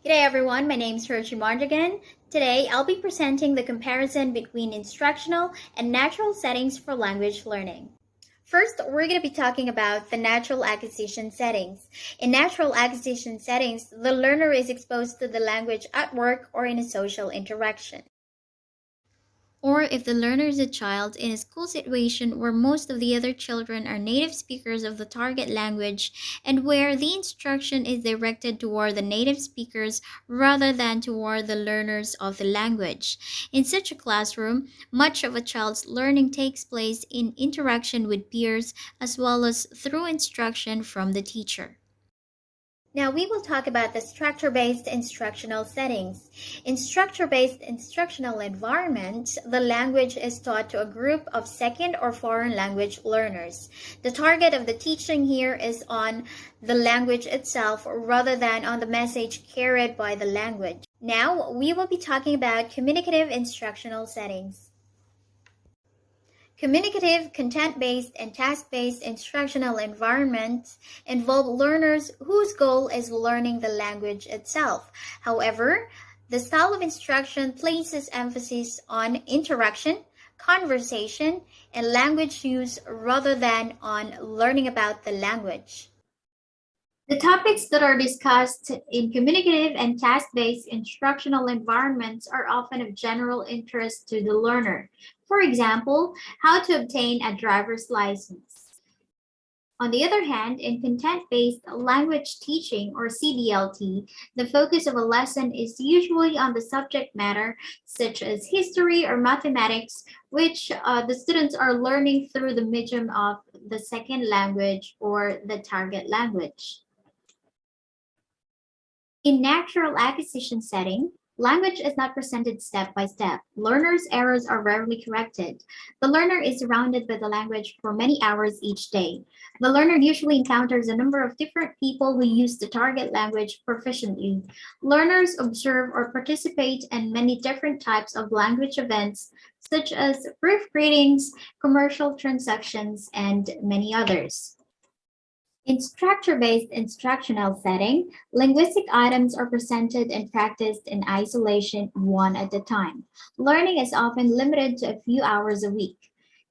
G'day everyone, my name is Hiroshi Mardigan. Today I'll be presenting the comparison between instructional and natural settings for language learning. First, we're going to be talking about the natural acquisition settings. In natural acquisition settings, the learner is exposed to the language at work or in a social interaction. Or if the learner is a child in a school situation where most of the other children are native speakers of the target language and where the instruction is directed toward the native speakers rather than toward the learners of the language. In such a classroom, much of a child's learning takes place in interaction with peers as well as through instruction from the teacher. Now we will talk about the structure-based instructional settings. In structure-based instructional environment, the language is taught to a group of second or foreign language learners. The target of the teaching here is on the language itself rather than on the message carried by the language. Now we will be talking about communicative instructional settings. Communicative, content-based, and task-based instructional environments involve learners whose goal is learning the language itself. However, the style of instruction places emphasis on interaction, conversation, and language use rather than on learning about the language. The topics that are discussed in communicative and task-based instructional environments are often of general interest to the learner. For example, how to obtain a driver's license. On the other hand, in content-based language teaching or CBLT, the focus of a lesson is usually on the subject matter, such as history or mathematics, which the students are learning through the medium of the second language or the target language. In natural acquisition setting, language is not presented step by step. Learners' errors are rarely corrected. The learner is surrounded by the language for many hours each day. The learner usually encounters a number of different people who use the target language proficiently. Learners observe or participate in many different types of language events, such as proofreadings, commercial transactions, and many others. In structure-based instructional setting, linguistic items are presented and practiced in isolation one at a time. Learning is often limited to a few hours a week.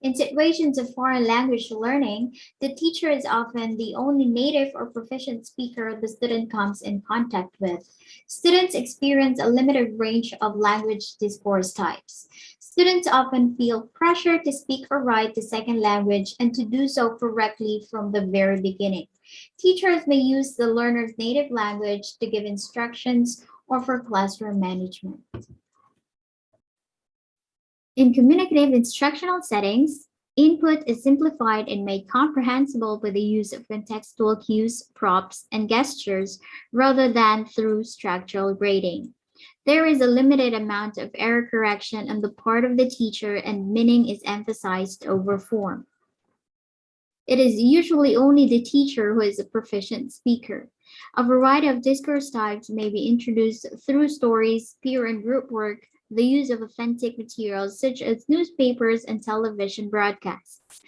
In situations of foreign language learning, the teacher is often the only native or proficient speaker the student comes in contact with. Students experience a limited range of language discourse types. Students often feel pressure to speak or write the second language and to do so correctly from the very beginning. Teachers may use the learner's native language to give instructions or for classroom management. In communicative instructional settings, input is simplified and made comprehensible by the use of contextual cues, props, and gestures rather than through structural grading. There is a limited amount of error correction on the part of the teacher and meaning is emphasized over form. It is usually only the teacher who is a proficient speaker. A variety of discourse types may be introduced through stories, peer and group work, the use of authentic materials such as newspapers and television broadcasts.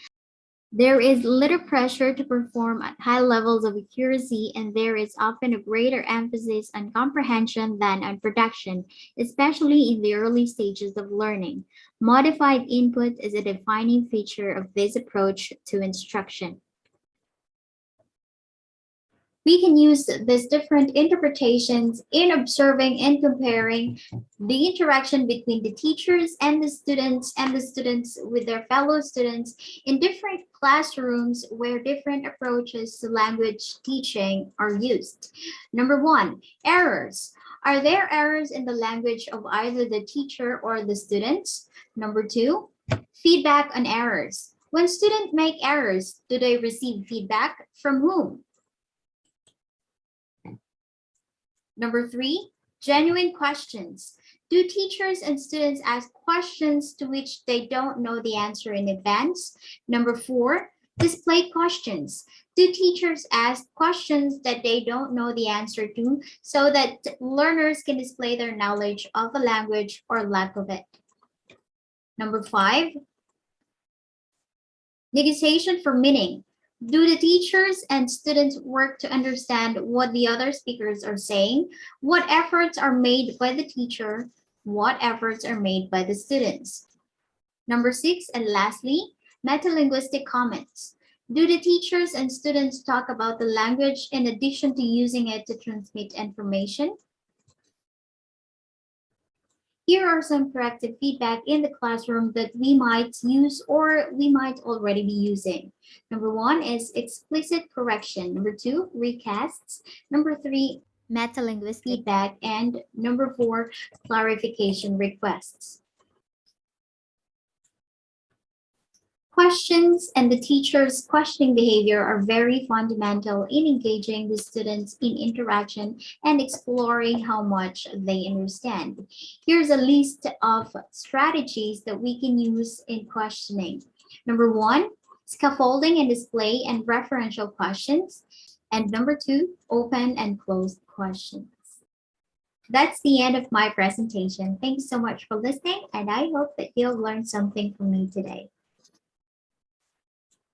There is little pressure to perform at high levels of accuracy, and there is often a greater emphasis on comprehension than on production, especially in the early stages of learning. Modified input is a defining feature of this approach to instruction. We can use these different interpretations in observing and comparing the interaction between the teachers and the students with their fellow students in different classrooms where different approaches to language teaching are used. Number one, errors. Are there errors in the language of either the teacher or the students? Number two, feedback on errors. When students make errors, do they receive feedback? From whom? Number three, genuine questions. Do teachers and students ask questions to which they don't know the answer in advance? Number four, display questions. Do teachers ask questions that they don't know the answer to so that learners can display their knowledge of the language or lack of it? Number five, negotiation for meaning. Do the teachers and students work to understand what the other speakers are saying? What efforts are made by the teacher? What efforts are made by the students? Number 6, and lastly, metalinguistic comments. Do the teachers and students talk about the language in addition to using it to transmit information? Here are some corrective feedback in the classroom that we might use or we might already be using. Number 1 is explicit correction. Number 2, recasts. Number 3, metalinguistic feedback. And number 4, clarification requests. Questions and the teacher's questioning behavior are very fundamental in engaging the students in interaction and exploring how much they understand. Here's a list of strategies that we can use in questioning. Number 1, scaffolding and display and referential questions. And number 2, open and closed questions. That's the end of my presentation. Thank you so much for listening, and I hope that you'll learn something from me today.